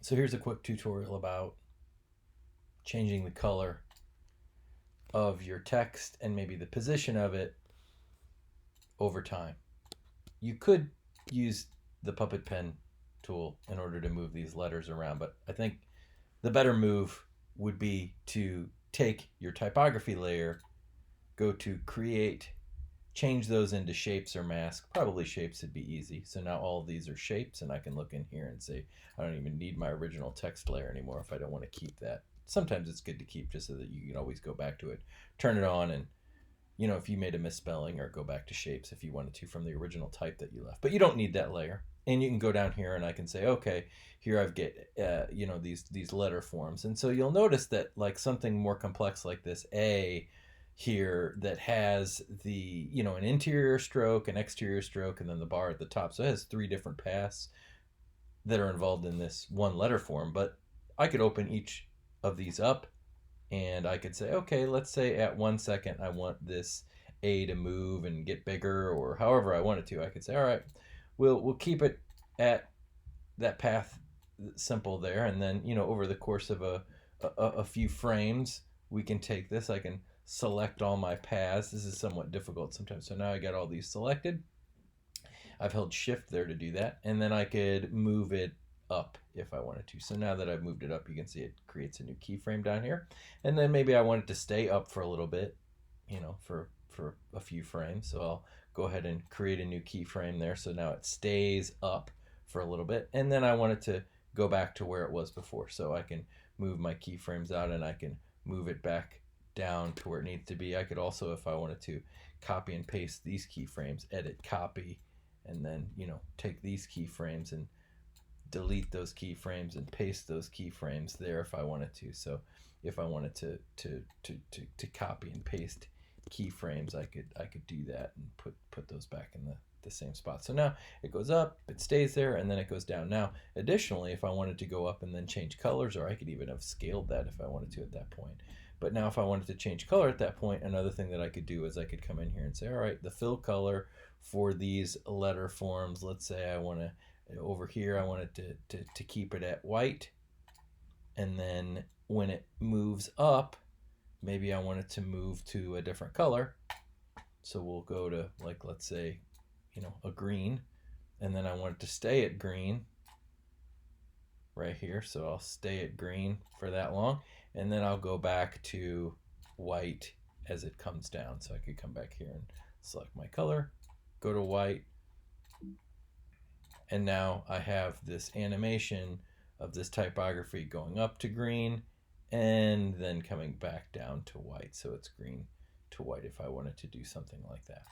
So here's a quick tutorial about changing the color of your text and maybe the position of it over time. You could use the puppet pen tool in order to move these letters around, but I think the better move would be to take your typography layer, go to create, change those into shapes or mask. Probably shapes would be easy. So now all of these are shapes, and I can look in here and say, I don't even need my original text layer anymore if I don't want to keep that. Sometimes it's good to keep just so that you can always go back to it, turn it on, and if you made a misspelling, or go back to shapes if you wanted to from the original type that you left. But you don't need that layer. And you can go down here and I can say, okay, here I've get these letter forms. And so you'll notice that like something more complex like this A here that has the an interior stroke, an exterior stroke, and then the bar at the top. So it has three different paths that are involved in this one letter form. But I could open each of these up and I could say, okay, let's say at 1 second I want this A to move and get bigger, or however I want it to. I could say, all right, we'll keep it at that path simple there, and then over the course of a few frames, we can take this. I can select all my paths. This is somewhat difficult sometimes. So now I got all these selected. I've held shift there to do that, and then I could move it up if I wanted to. So now that I've moved it up, you can see it creates a new keyframe down here. And then maybe I want it to stay up for a little bit, for a few frames. So I'll go ahead and create a new keyframe there. So now it stays up for a little bit. And then I want it to go back to where it was before. So I can move my keyframes out and I can move it back down to where it needs to be. I could also, if I wanted to, copy and paste these keyframes, edit, copy, and then take these keyframes and delete those keyframes and paste those keyframes there if I wanted to. So if I wanted to copy and paste keyframes, I could do that and put those back in the same spot. So now it goes up, it stays there, and then it goes down. Now additionally, if I wanted to go up and then change colors, or I could even have scaled that if I wanted to at that point. But now if I wanted to change color at that point, another thing that I could do is I could come in here and say, all right, the fill color for these letter forms, let's say I want to, over here I want it to keep it at white, and then when it moves up, maybe I want it to move to a different color. So we'll go to, like, let's say a green, and then I want it to stay at green right here. So I'll stay at green for that long, and then I'll go back to white as it comes down. So I could come back here and select my color, go to white, and now I have this animation of this typography going up to green and then coming back down to white. So it's green to white if I wanted to do something like that.